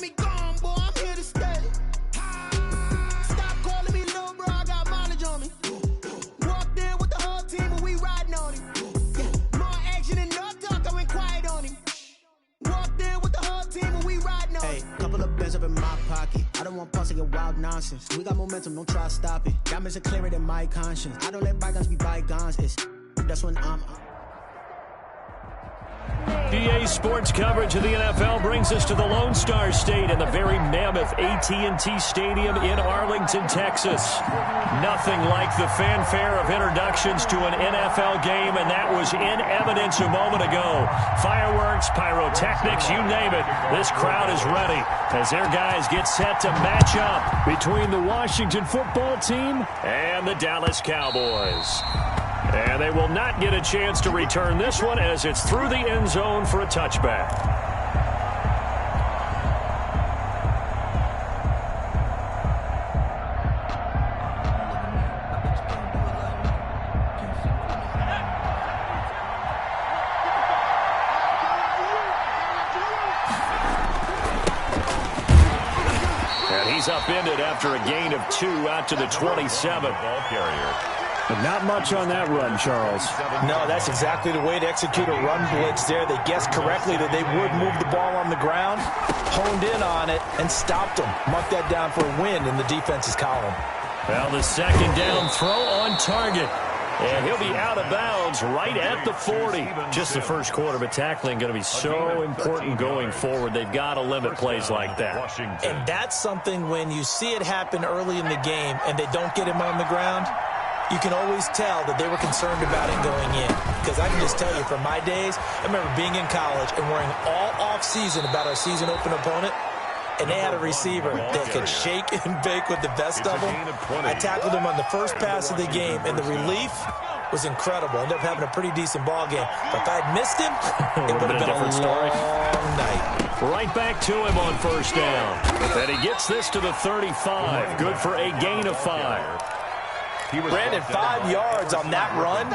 me gone, boy, I'm here to stay. Stop calling me little bro, I got mileage on me. Walked in with the whole team and we riding on him. Yeah, more action and no talk, I went quiet on him. Walked in with the whole team and we riding on him. Hey, couple of bands up in my pocket. I don't want pause to get wild nonsense. We got momentum, don't try to stop it. Diamonds are clearer than my conscience. I don't let bygones be bygones. That's when I'm... EA Sports coverage of the NFL brings us to the Lone Star State in the very mammoth AT&T Stadium in Arlington, Texas. Nothing like the fanfare of introductions to an NFL game, and that was in evidence a moment ago. Fireworks, pyrotechnics, you name it. This crowd is ready as their guys get set to match up between the Washington football team and the Dallas Cowboys. And they will not get a chance to return this one as it's through the end zone for a touchback. And he's upended after a gain of 2 out to the 27. Ball carrier. But not much on that run, Charles. No, that's exactly the way to execute a run blitz there. They guessed correctly that they would move the ball on the ground, honed in on it, and stopped them. Mark that down for a win in the defense's column. Well, the second down throw on target. And he'll be out of bounds right at the 40. Just the first quarter, but tackling going to be so important going forward. They've got to limit plays like that. And that's something when you see it happen early in the game and they don't get him on the ground, you can always tell that they were concerned about it going in. Because I can just tell you from my days, I remember being in college and worrying all off-season about our season open opponent. And they had a receiver that could shake and bake with the best of them. I tackled him on the first pass of the game, and the relief was incredible. Ended up having a pretty decent ball game. But if I had missed him, it would have been a long night. Right back to him on first down. And he gets this to the 35. Good for a gain of 5. Brandon, 5 yards on that run.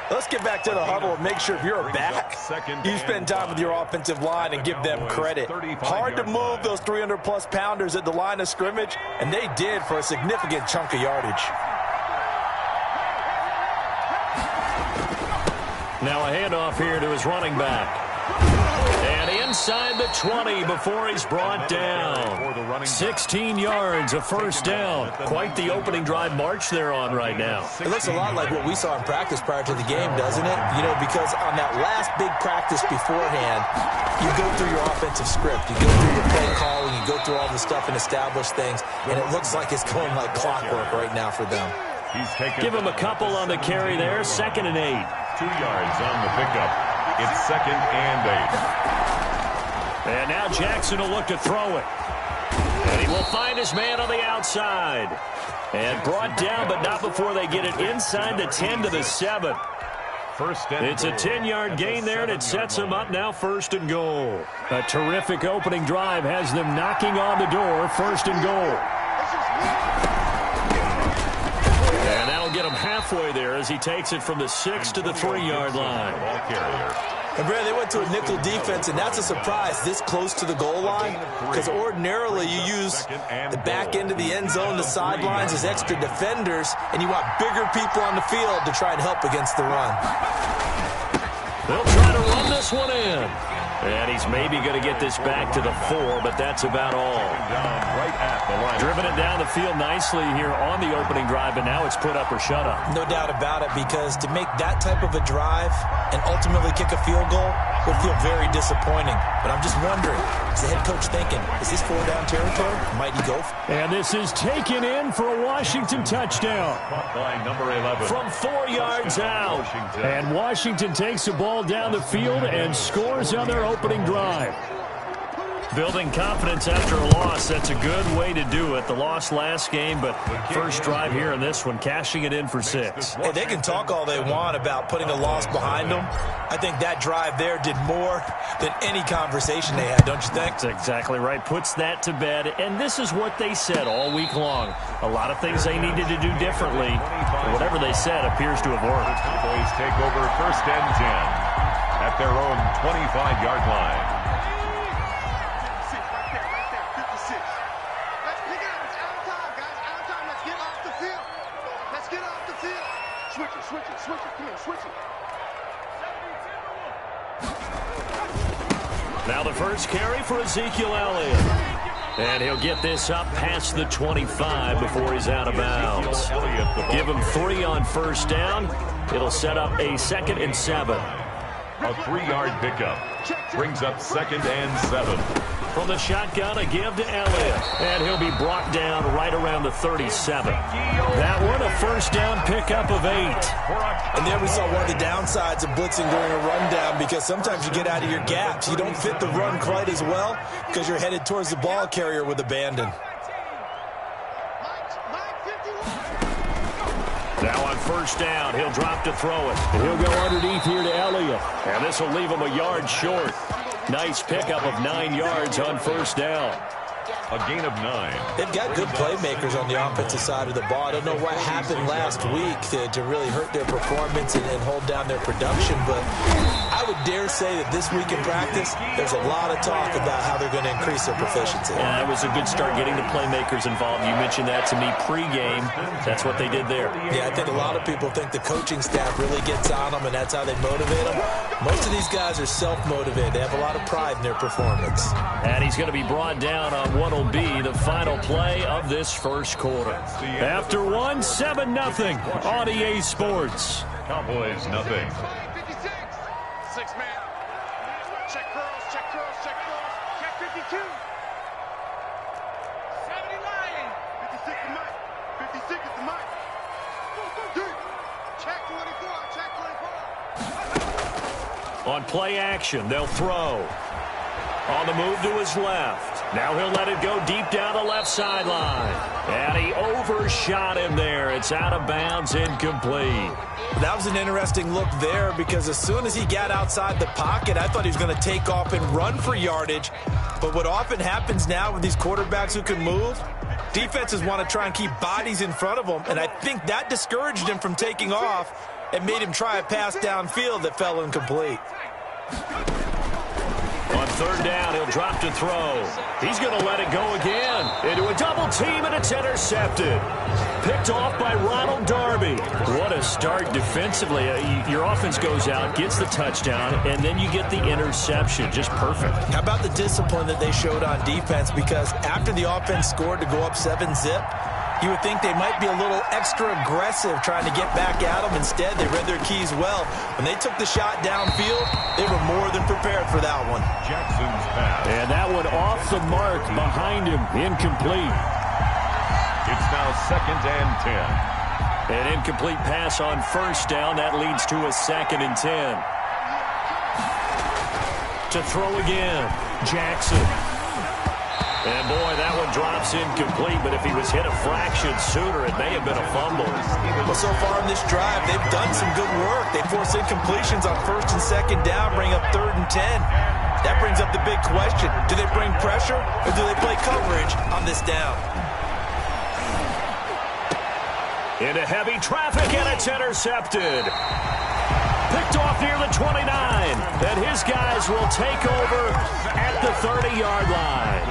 Let's get back to the huddle and make sure if you're a back, you spend time with your offensive line and give them credit. Hard to move those 300-plus pounders at the line of scrimmage, and they did for a significant chunk of yardage. Now a handoff here to his running back. And inside the 20 before he's brought down. 16 yards, a first down. Quite the opening drive march they're on right now. It looks a lot like what we saw in practice prior to the game, doesn't it? You know, because on that last big practice beforehand, you go through your offensive script. You go through your play calling. You go through all the stuff and establish things. And it looks like it's going like clockwork right now for them. Give him a couple on the carry there. 2nd and 8. 2 yards on the pickup. It's 2nd and 8. And now Jackson will look to throw it. And he will find his man on the outside. And brought down, but not before they get it inside the 10 to the 7. It's a 10-yard gain there, and it sets him up now 1st and goal. A terrific opening drive has them knocking on the door, 1st and goal. And that'll get him halfway there as he takes it from the 6 to the 3-yard line. Ball carrier. And, Brad, they went to a nickel defense, and that's a surprise this close to the goal line because ordinarily you use the back end of the end zone, the sidelines as extra defenders, and you want bigger people on the field to try and help against the run. They'll try to run this one in. And he's maybe going to get this back to the 4, but that's about all. Driven it down the field nicely here on the opening drive, but now it's put up or shut up. No doubt about it, because to make that type of a drive and ultimately kick a field goal would feel very disappointing. But I'm just wondering, is the head coach thinking, is this 4-down territory? Might he go? And this is taken in for a Washington touchdown. Number 11. From 4 yards out. And Washington takes the ball down the field and scores on their opening drive. Building confidence after a loss, that's a good way to do it. The loss last game, but first drive here in this one, cashing it in for 6. Hey, they can talk all they want about putting a loss behind them. I think that drive there did more than any conversation they had, don't you think? That's exactly right. Puts that to bed, and this is what they said all week long. A lot of things they needed to do differently. Whatever they said appears to have worked. Cowboys take over 1st and 10 at their own 25-yard line. Now the first carry for Ezekiel Elliott. And he'll get this up past the 25 before he's out of bounds. Give him 3 on first down. It'll set up a 2nd and 7. A 3-yard pickup. Brings up 2nd and 7. From the shotgun, a give to Elliott. And he'll be brought down right around the 37. That one, a first down pickup of 8. And there we saw one of the downsides of blitzing during a rundown, because sometimes you get out of your gaps. You don't fit the run quite as well because you're headed towards the ball carrier with abandon. Now on first down, he'll drop to throw it. And he'll go underneath here to Elliott. And this will leave him a yard short. Nice pickup of 9 yards on first down. A gain of 9. They've got good playmakers on the offensive side of the ball. I don't know what happened last week to really hurt their performance and hold down their production, but I would dare say that this week in practice, there's a lot of talk about how they're going to increase their proficiency. Yeah, that was a good start getting the playmakers involved. You mentioned that to me pregame. That's what they did there. Yeah, I think a lot of people think the coaching staff really gets on them, and that's how they motivate them. Most of these guys are self-motivated. They have a lot of pride in their performance. And he's going to be brought down on what will be the final play of this first quarter. After 1, 7-0 on EA Sports. Cowboys, nothing. 6-man. Check curls, check curls, check curls. Check 52. 79. 56 is Mike. 56 is the Mike. Check 24, check 24. On play action, they'll throw. On the move to his left. Now he'll let it go deep down the left sideline. And he overshot him there. It's out of bounds, incomplete. That was an interesting look there, because as soon as he got outside the pocket, I thought he was going to take off and run for yardage. But what often happens now with these quarterbacks who can move, defenses want to try and keep bodies in front of them, and I think that discouraged him from taking off and made him try a pass downfield that fell incomplete. On third down, he'll drop to throw. He's going to let it go again. Into a double team, and it's intercepted. Picked off by Ronald Darby. What a start defensively. Your offense goes out, gets the touchdown, and then you get the interception. Just perfect. How about the discipline that they showed on defense? Because after the offense scored to go up 7-zip, you would think they might be a little extra aggressive trying to get back at them. Instead, they read their keys well. When they took the shot downfield, they were more than prepared for that one. Jackson's pass. And that one off the mark behind him. Incomplete. It's now 2nd and 10. An incomplete pass on first down. That leads to a 2nd and 10. To throw again, Jackson. And, boy, that one drops incomplete, but if he was hit a fraction sooner, it may have been a fumble. Well, so far in this drive, they've done some good work. They force incompletions on first and second down, bring up 3rd and 10. That brings up the big question. Do they bring pressure, or do they play coverage on this down? Into heavy traffic, and it's intercepted. Picked off near the 29, and his guys will take over at the 30-yard line.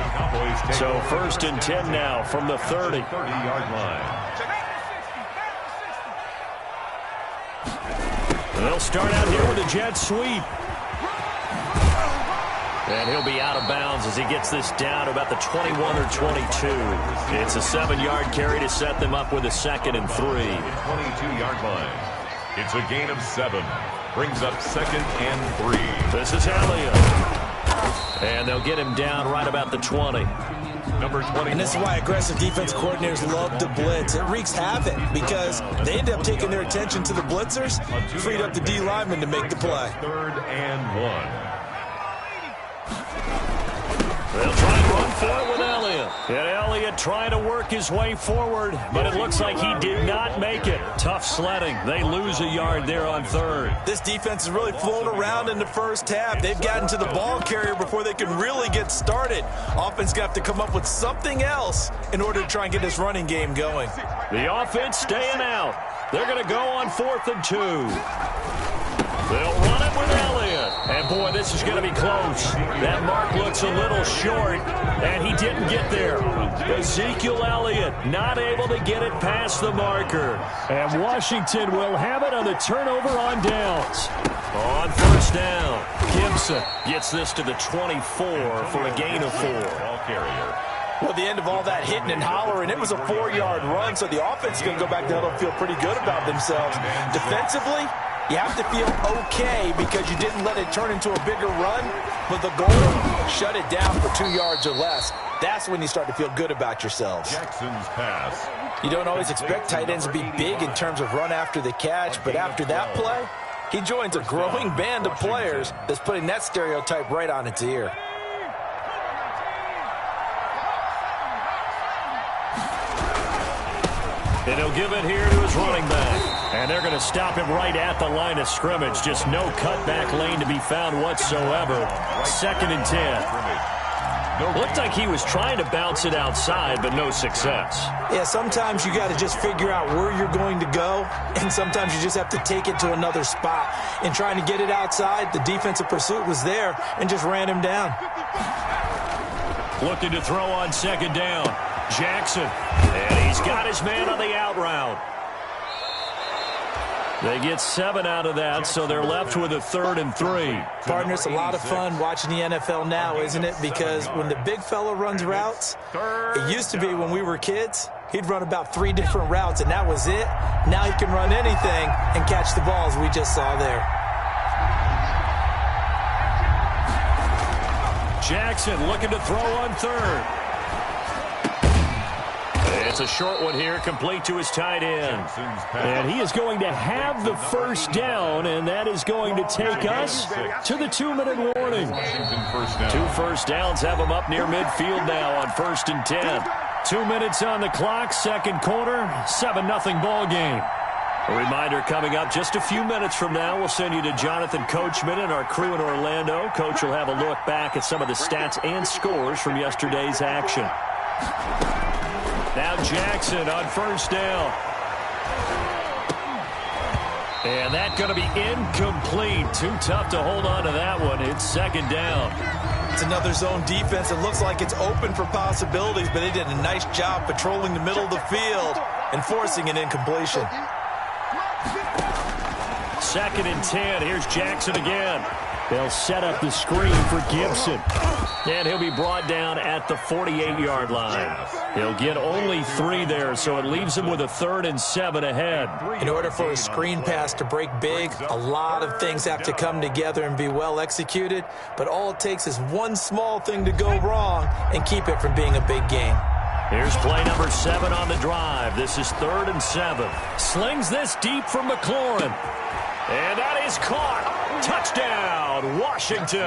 So 1st and 10 now from the 30. 30-yard line. They'll start out here with a jet sweep. And he'll be out of bounds as he gets this down to about the 21 or 22. It's a 7-yard carry to set them up with a 2nd and 3. 22-yard line. It's a gain of 7. Brings up 2nd and 3. This is Elliott. And they'll get him down right about the 20. Number 20. And this is why aggressive defense coordinators love to blitz. It wreaks havoc because they end up taking their attention to the blitzers, freed up the D lineman to make the play. 3rd and 1. They'll try and run for it with Elliott. And Elliott trying to work his way forward, but it looks like he did not make it. Tough sledding. They lose a yard there on 3rd. This defense is really flown around in the first half. They've gotten to the ball carrier before they can really get started. Offense going to have to come up with something else in order to try and get this running game going. The offense staying out. They're going to go on 4th and 2. They'll run it with Elliott. And And, boy, this is going to be close. That mark looks a little short, and he didn't get there. Ezekiel Elliott not able to get it past the marker. And Washington will have it on the turnover on downs. On first down, Gibson gets this to the 24 for a gain of 4. Ball carrier. Well, the end of all that hitting and hollering, it was a 4-yard run, so the offense is going to go back down and feel pretty good about themselves. Defensively, you have to feel okay because you didn't let it turn into a bigger run, but the goal, shut it down for 2 yards or less. That's when you start to feel good about yourselves. Jackson's pass. You don't always expect tight ends to be big in terms of run after the catch, but after that play, he joins a growing band of players that's putting that stereotype right on its ear. And he'll give it here to his running back. And they're going to stop him right at the line of scrimmage. Just no cutback lane to be found whatsoever. 2nd and 10. Looked like he was trying to bounce it outside, but no success. Yeah, sometimes you got to just figure out where you're going to go, and sometimes you just have to take it to another spot. In trying to get it outside, the defensive pursuit was there and just ran him down. Looking to throw on 2nd down. Jackson, and he's got his man on the out route. They get 7 out of that, so they're left with a 3rd and 3. Partner, it's a lot of fun watching the NFL now, isn't it? Because when the big fella runs routes, it used to be when we were kids, he'd run about 3 different routes, and that was it. Now he can run anything and catch the balls we just saw there. Jackson looking to throw on 3rd. It's a short one here, complete to his tight end. And he is going to have the first down, and that is going to take us to the 2-minute warning. 2 first downs have him up near midfield now on 1st and 10. 2 minutes on the clock, 2nd quarter, 7-0 ball game. A reminder coming up just a few minutes from now, we'll send you to Jonathan Coachman and our crew in Orlando. Coach will have a look back at some of the stats and scores from yesterday's action. Now Jackson on 1st down. And that's going to be incomplete. Too tough to hold on to that one. It's 2nd down. It's another zone defense. It looks like it's open for possibilities, but they did a nice job patrolling the middle of the field and forcing an incompletion. 2nd and 10. Here's Jackson again. They'll set up the screen for Gibson. And he'll be brought down at the 48-yard line. He'll get only 3 there, so it leaves him with a 3rd and 7 ahead. In order for a screen pass to break big, a lot of things have to come together and be well executed. But all it takes is one small thing to go wrong and keep it from being a big game. Here's play number 7 on the drive. This is 3rd and 7. Slings this deep for McLaurin. And that is caught. Touchdown, Washington.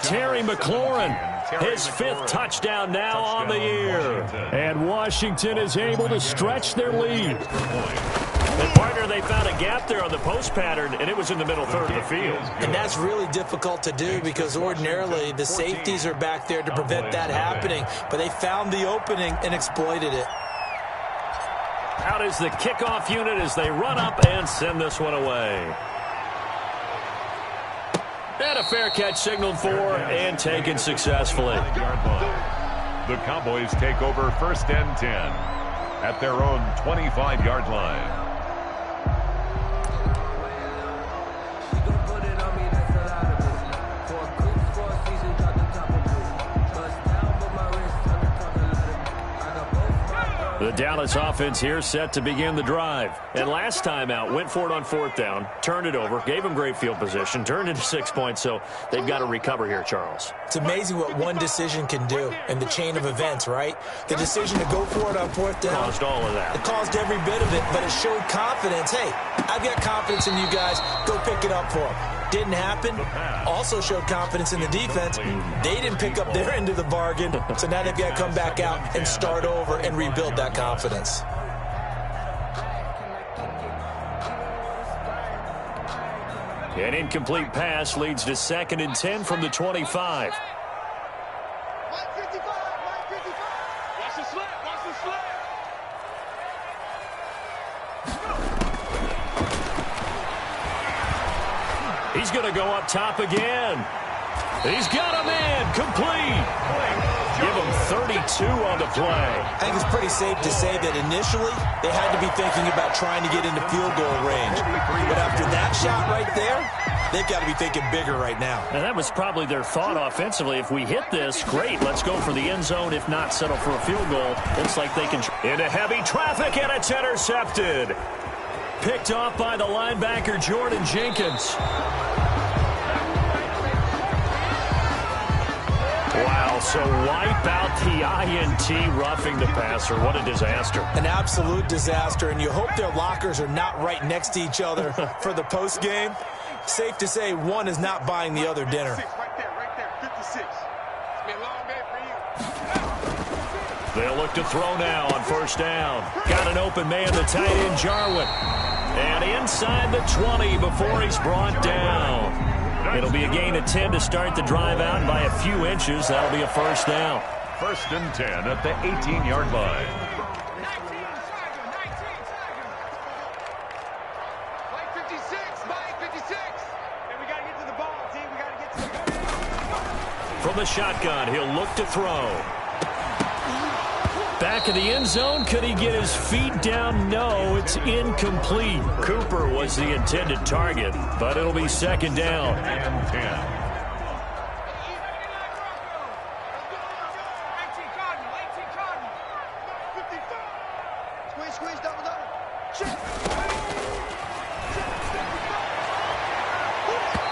Terry McLaurin, his 5th touchdown now on the year. And Washington is able to stretch their lead. And, partner, they found a gap there on the post pattern, and it was in the middle 3rd of the field. And that's really difficult to do because ordinarily the safeties are back there to prevent that happening. But they found the opening and exploited it. Out is the kickoff unit as they run up and send this one away. And a fair catch signaled for and taken successfully. The Cowboys take over 1st and 10 at their own 25-yard line. The Dallas offense here set to begin the drive. And last time out, went for it on 4th down, turned it over, gave them great field position, turned into 6 points, so they've got to recover here, Charles. It's amazing what one decision can do in the chain of events, right? The decision to go for it on 4th down. Caused all of that. It caused every bit of it, but it showed confidence. Hey, I've got confidence in you guys. Go pick it up for them. Didn't happen. Also showed confidence in the defense. They didn't pick up their end of the bargain, so now they've got to come back out and start over and rebuild that confidence. An incomplete pass leads to 2nd and 10 from the 25. He's going to go up top again. He's got a man complete. Give him 32 on the play. I think it's pretty safe to say that initially they had to be thinking about trying to get into field goal range. But after that shot right there, they've got to be thinking bigger right now. And that was probably their thought offensively. If we hit this, great. Let's go for the end zone. If not, settle for a field goal. Looks like they can. Into heavy traffic, and it's intercepted. Picked off by the linebacker, Jordan Jenkins. Wow, so wipe out the INT, roughing the passer. What a disaster. An absolute disaster, and you hope their lockers are not right next to each other for the post game. Safe to say one is not buying the other dinner. Right there, 56. It's been a long day for you. They'll look to throw now on first down. Got an open man, the tight end, Jarwin. And inside the 20 before he's brought down. It'll be a gain of 10 to start the drive out by a few inches. That'll be a first down. 1st and 10 at the 18-yard line. From the shotgun, he'll look to throw. Back in the end zone, could he get his feet down? No, it's incomplete. Cooper was the intended target, but it'll be 2nd down. And 10.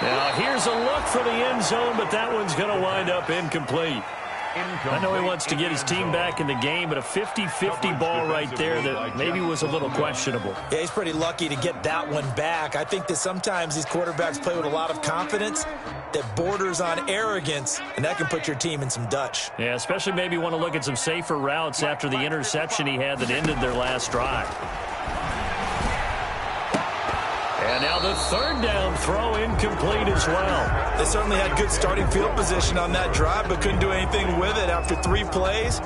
Now, here's a look for the end zone, but that one's going to wind up incomplete. I know he wants to get his team back in the game, but a 50-50 ball right there that maybe was a little questionable. Yeah, he's pretty lucky to get that one back. I think that sometimes these quarterbacks play with a lot of confidence that borders on arrogance, and that can put your team in some Dutch. Yeah, especially maybe want to look at some safer routes after the interception he had that ended their last drive. And now the 3rd down throw incomplete as well. They certainly had good starting field position on that drive, but couldn't do anything with it after 3 plays.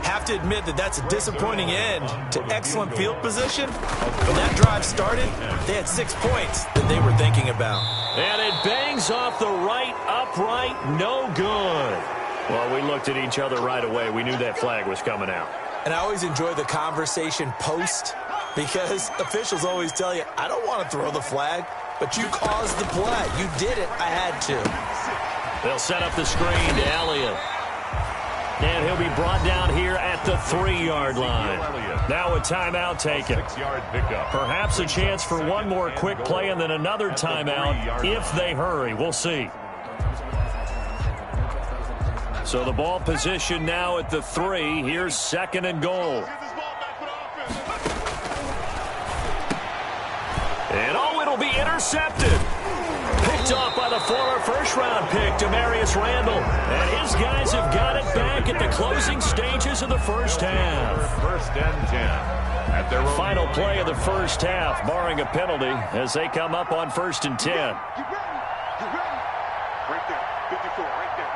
Have to admit that that's a disappointing end to excellent field position. When that drive started, they had 6 points that they were thinking about. And it bangs off the right upright, no good. Well, we looked at each other right away. We knew that flag was coming out. And I always enjoy the conversation post, because officials always tell you, I don't want to throw the flag, but you caused the play. You did it. I had to. They'll set up the screen to Elliott. And he'll be brought down here at the 3-yard line. Now a timeout taken. 6-yard pickup. Perhaps a chance for one more quick play and then another timeout if they hurry. We'll see. So the ball position now at the 3. Here's 2nd and goal. And it'll be intercepted. Picked off by the former first-round pick, Demarius Randall. And his guys have got it back at the closing stages of the first half. 1st and 10. At their Final play of the first half, barring a penalty, as they come up on 1st and 10. Right there, 54, right there,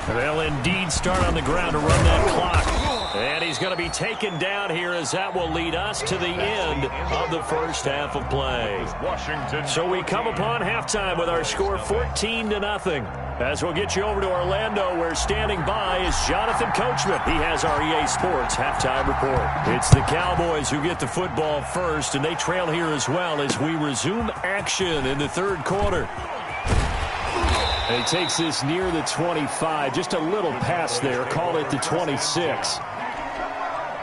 54. They'll indeed start on the ground to run that clock. And he's going to be taken down here, as that will lead us to the end of the first half of play. Washington. So we come upon halftime with our score 14-0. As we'll get you over to Orlando, where standing by is Jonathan Coachman. He has our EA Sports halftime report. It's the Cowboys who get the football first, and they trail here as well as we resume action in the 3rd quarter. And he takes this near the 25, just a little past there, call it the 26.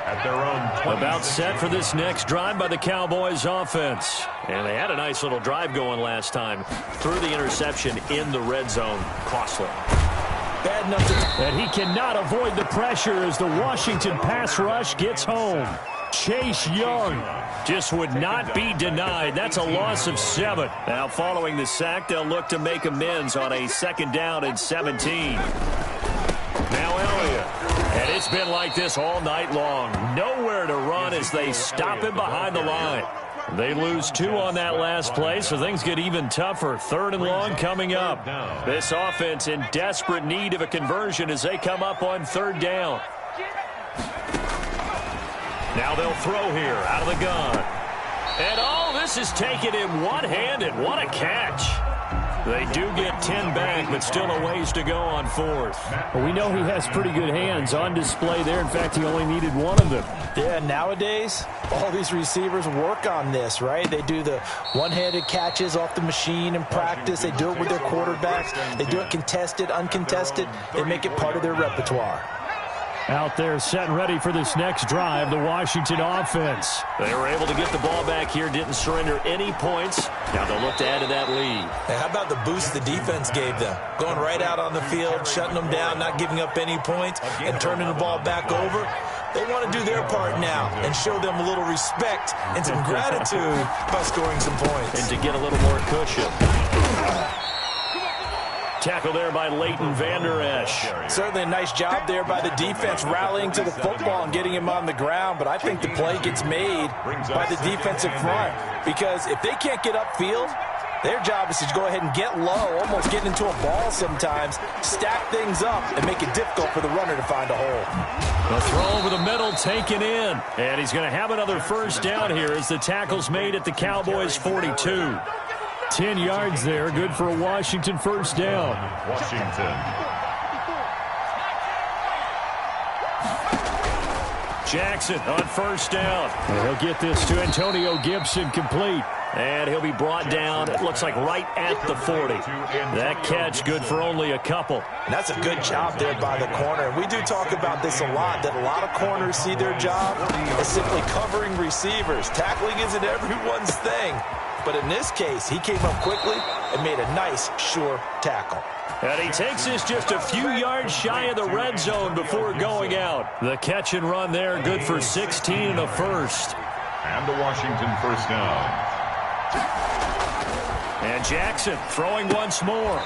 At their own 20. About set for this next drive by the Cowboys offense. And they had a nice little drive going last time. Threw the interception in the red zone. Costly. Bad enough to... And he cannot avoid the pressure as the Washington pass rush gets home. Chase Young just would not be denied. That's a loss of 7. Now following the sack, they'll look to make amends on a 2nd down and 17. Now Elliott. And it's been like this all night long. Nowhere to run as they stop him behind the line. They lose 2 on that last play, so things get even tougher. 3rd and long coming up. This offense in desperate need of a conversion as they come up on 3rd down. Now they'll throw here out of the gun. And this is taken in one-handed. What a catch. They do get 10 back, but still a ways to go on fourth. Well, we know he has pretty good hands on display there. In fact, he only needed one of them. Yeah, nowadays, all these receivers work on this, right? They do the one-handed catches off the machine in practice. They do it with their quarterbacks. They do it contested, uncontested. They make it part of their repertoire. Out there set and ready for this next drive, the Washington offense. They were able to get the ball back here, didn't surrender any points. Now they'll look to add to that lead. And how about the boost the defense gave them? Going right out on the field, shutting them down, not giving up any points, and turning the ball back over. They want to do their part now and show them a little respect and some gratitude by scoring some points. And to get a little more cushion. Tackle there by Leighton Vander Esch. Certainly a nice job there by the defense rallying to the football and getting him on the ground, but I think the play gets made by the defensive front because if they can't get upfield, their job is to go ahead and get low, almost get into a ball sometimes, stack things up, and make it difficult for the runner to find a hole. The throw over the middle taken in, and he's going to have another first down here as the tackle's made at the Cowboys' 42. 10 yards there, good for a Washington first down. Washington. Jackson on first down. And he'll get this to Antonio Gibson complete. And he'll be brought down, it looks like right at the 40. That catch good for only a couple. And that's a good job there by the corner. And we do talk about this a lot, that a lot of corners see their job as simply covering receivers. Tackling isn't everyone's thing. But in this case, he came up quickly and made a nice, sure tackle. And he takes this just a few yards shy of the red zone before going out. The catch and run there, good for 16 and a first. And the Washington first down. And Jackson throwing once more.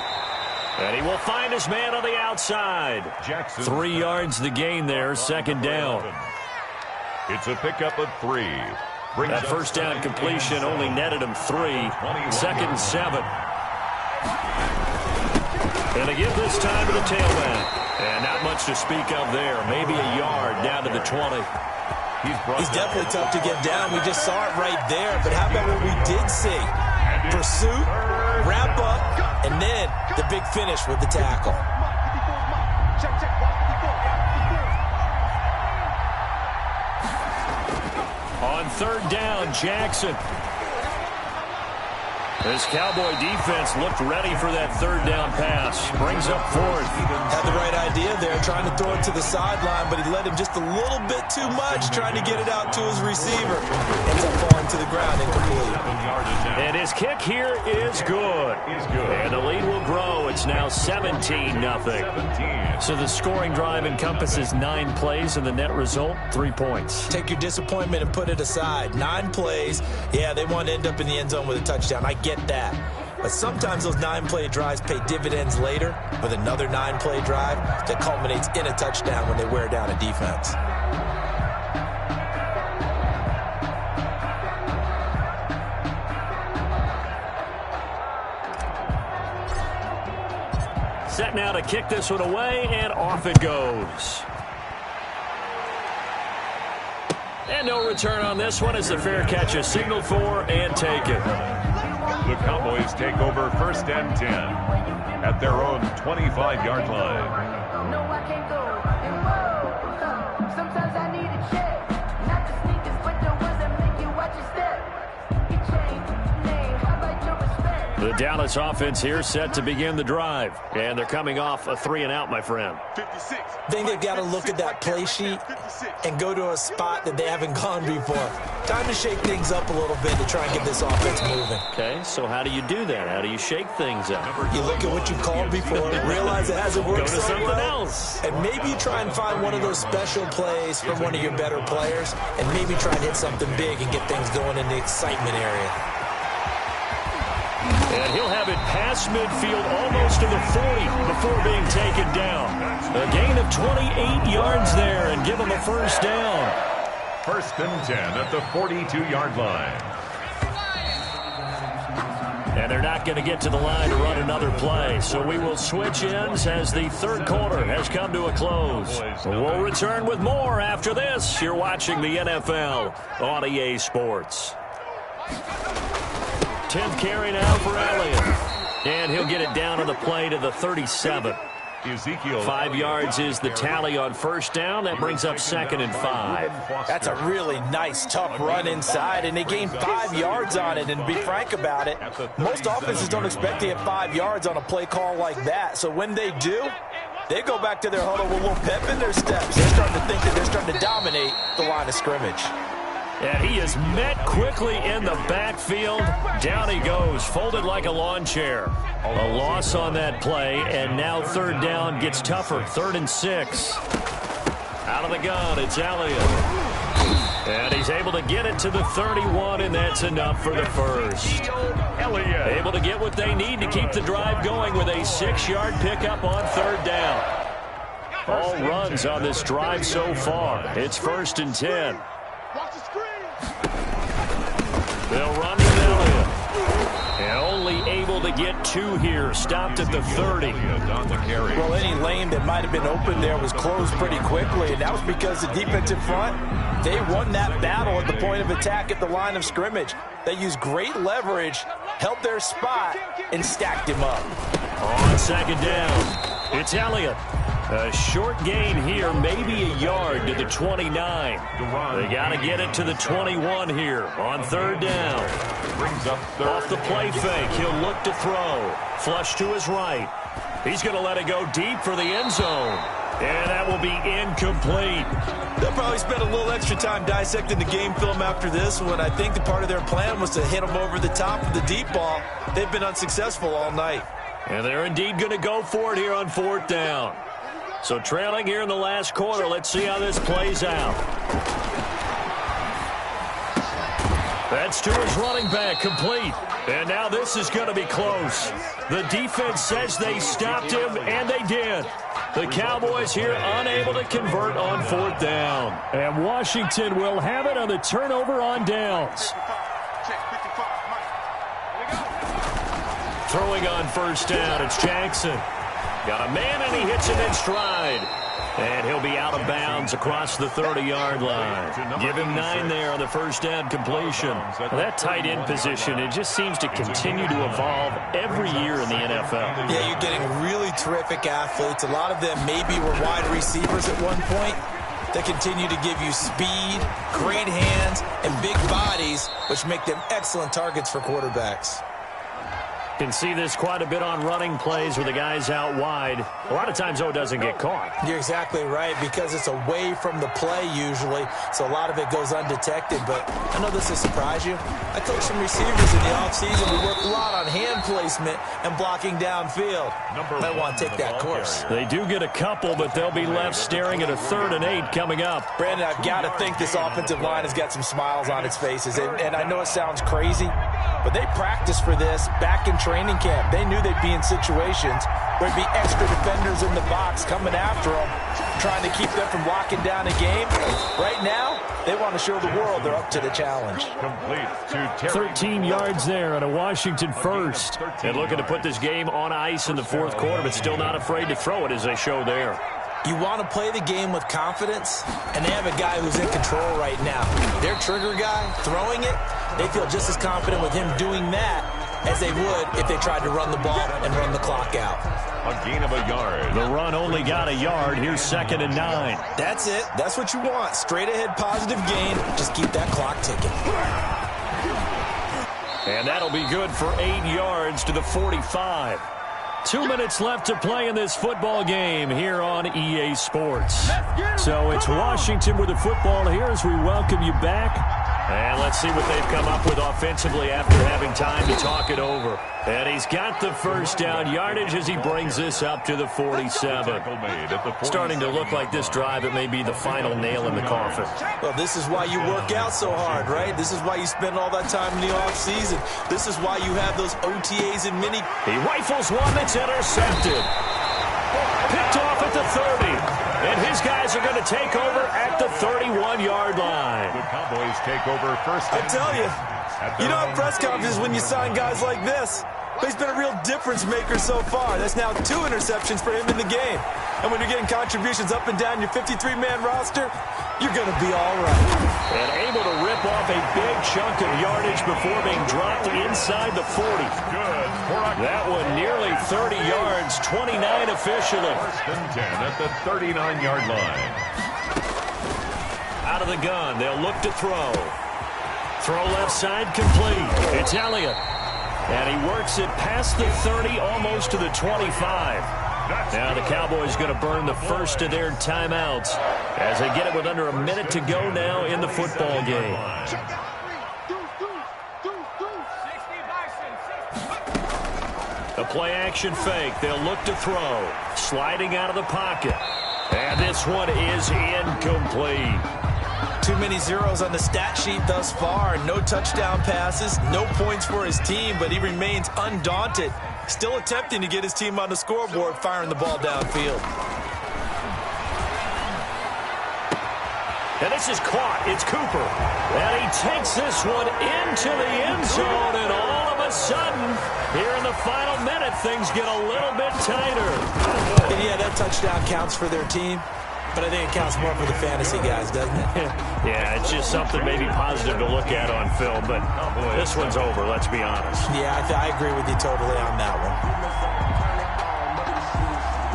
And he will find his man on the outside. Jackson. 3 yards the gain there, second down. It's a pickup of 3. That first down completion only netted him 3. Second and 7. And they give this time to the tailback. And not much to speak of there. Maybe a yard down to the 20. He's definitely tough to get down. We just saw it right there. But how about what we did see? Pursuit, wrap up, and then the big finish with the tackle. On third down, Jackson. This Cowboy defense looked ready for that third down pass. Brings up fourth. Had the right idea there, trying to throw it to the sideline, but he led him just a little bit too much, trying to get it out to his receiver. Ends up falling to the ground incomplete. And his kick here is good. And the lead will grow. It's now 17-0. So the scoring drive encompasses 9 plays, and the net result, 3 points. Take your disappointment and put it aside. 9 plays. Yeah, they want to end up in the end zone with a touchdown. I get that. But sometimes those 9-play drives pay dividends later with another 9-play drive that culminates in a touchdown when they wear down a defense. Set now to kick this one away, and off it goes. And no return on this one as the fair catch is signaled for and taken. The Cowboys take over first and 10 at their own 25-yard line. No, I can't go. Sometimes I need a check. Not the sneakers, but the ones that make you watch your step. You change name, how about your respect? The Dallas offense here set to begin the drive. And they're coming off a 3-and-out, my friend. I think they've got to look at that play sheet and go to a spot that they haven't gone before. Time to shake things up a little bit to try and get this offense moving. Okay, so how do you do that? How do you shake things up? You look at what you called before, realize it hasn't worked Go to so something well, else. and maybe try and find one of those special plays from one of your better players, and maybe try and hit something big and get things going in the excitement area. And he'll have it past midfield almost to the 40 before being taken down. A gain of 28 yards there and give him a first down. First and 10 at the 42-yard line. And they're not going to get to the line to run another play. So we will switch ends as the third quarter has come to a close. We'll return with more after this. You're watching the NFL on EA Sports. 10th carry now for Elliott. And he'll get it down on the play to the 37. 5 yards is the tally on first down. That brings up 2nd and 5. That's a really nice, tough run inside, and they gained 5 yards on it. And to be frank about it, most offenses don't expect to get 5 yards on a play call like that. So when they do, they go back to their huddle with a little pep in their steps. They're starting to think that they're starting to dominate the line of scrimmage. And he is met quickly in the backfield. Down he goes, folded like a lawn chair. A loss on that play, and now 3rd down gets tougher. 3rd and 6. Out of the gun, it's Elliott. And he's able to get it to the 31, and that's enough for the first. Able to get what they need to keep the drive going with a 6-yard pickup on 3rd down. All runs on this drive so far. It's 1st and 10. They'll run with Elliott. And only able to get 2 here. Stopped at the 30. Well, any lane that might have been open there was closed pretty quickly, and that was because the defensive front, they won that battle at the point of attack at the line of scrimmage. They used great leverage, held their spot, and stacked him up. On 2nd down, it's Elliott. A short gain here, maybe a yard to the 29. They got to get it to the 21 here on 3rd down. Off the play fake, he'll look to throw. Flush to his right. He's going to let it go deep for the end zone. And that will be incomplete. They'll probably spend a little extra time dissecting the game film after this one. I think the part of their plan was to hit him over the top of the deep ball. They've been unsuccessful all night. And they're indeed going to go for it here on 4th down. So trailing here in the last quarter. Let's see how this plays out. That's to his running back, complete. And now this is going to be close. The defense says they stopped him, and they did. The Cowboys here unable to convert on 4th down. And Washington will have it on the turnover on downs. Throwing on 1st down, it's Jackson. Got a man, and he hits it in stride. And he'll be out of bounds across the 30-yard line. Give him 9 there on the 1st down completion. Well, that tight end position, it just seems to continue to evolve every year in the NFL. Yeah, you're getting really terrific athletes. A lot of them maybe were wide receivers at one point. They continue to give you speed, great hands, and big bodies, which make them excellent targets for quarterbacks. Can see this quite a bit on running plays where the guy's out wide. A lot of times, though, it doesn't get caught. You're exactly right, because it's away from the play usually, so a lot of it goes undetected. But I know this will surprise you. I coach some receivers in the offseason. We work a lot on hand placement and blocking downfield. Might want to take that course. They do get a couple, but they'll be left staring at a 3rd and 8 coming up. Brandon, I've got to think this offensive line has got some smiles on its faces. And I know it sounds crazy, but they practiced for this back in training camp. They knew they'd be in situations where there'd be extra defenders in the box coming after them, trying to keep them from locking down a game. Right now, they want to show the world they're up to the challenge. 13 yards there on a Washington 1st. And looking to put this game on ice in the 4th quarter, but still not afraid to throw it as they show there. You want to play the game with confidence, and they have a guy who's in control right now. Their trigger guy, throwing it, they feel just as confident with him doing that as they would if they tried to run the ball and run the clock out. A gain of a yard. The run only got a yard. Here's 2nd and 9. That's it. That's what you want. Straight ahead positive gain. Just keep that clock ticking. And that'll be good for 8 yards to the 45. 2 minutes left to play in this football game here on EA Sports. So it's Washington with the football here as we welcome you back. And let's see what they've come up with offensively after having time to talk it over. And he's got the 1st down yardage as he brings this up to the 47. Starting to look like this drive, it may be the final nail in the coffin. Well, this is why you work out so hard, right? This is why you spend all that time in the offseason. This is why you have those OTAs and mini. He rifles one that's intercepted. Picked off at the 30. And his guys are going to take over at the 31-yard line. The Cowboys take over 1st. I tell you, you don't have press conferences when you sign guys like this. But he's been a real difference maker so far. That's now 2 interceptions for him in the game. And when you're getting contributions up and down your 53-man roster, you're going to be all right. And able to rip off a big chunk of yardage before being dropped inside the 40. Good. That one nearly 30 yards, 29 officially. First and 10 at the 39-yard line. Out of the gun, they'll look to throw. Throw left side complete. It's Elliott. And he works it past the 30, almost to the 25. Now the Cowboys going to burn the first of their timeouts as they get it with under a minute to go now in the football game. A play-action fake. They'll look to throw. Sliding out of the pocket. And this one is incomplete. Too many zeros on the stat sheet thus far. No touchdown passes, no points for his team, but he remains undaunted. Still attempting to get his team on the scoreboard, firing the ball downfield. And this is caught. It's Cooper. And he takes this one into the end zone, and all of a sudden, here in the final minute, things get a little bit tighter. And yeah, that touchdown counts for their team. But I think it counts more for the fantasy guys, doesn't it? Yeah, it's just something maybe positive to look at on film, but this one's over, let's be honest. Yeah, I agree with you totally on that one.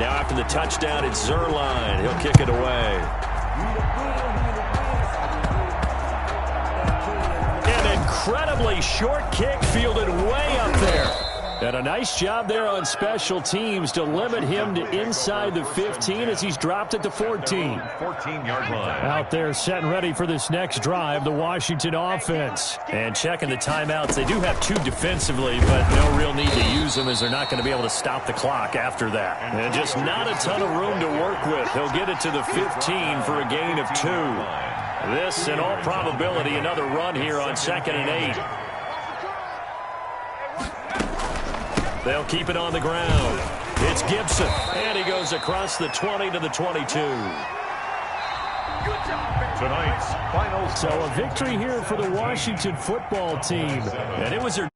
Now after the touchdown, it's Zerline. He'll kick it away. An incredibly short kick fielded way up there. And a nice job there on special teams to limit him to inside the 15 as he's dropped at the 14. 14-yard line. Out there set and ready for this next drive, the Washington offense. And checking the timeouts, they do have two defensively, but no real need to use them as they're not going to be able to stop the clock after that. And just not a ton of room to work with. He'll get it to the 15 for a gain of 2. This, in all probability, another run here on 2nd and 8. They'll keep it on the ground. It's Gibson, and he goes across the 20 to the 22. Tonight's final. So a victory here for the Washington football team. And it was their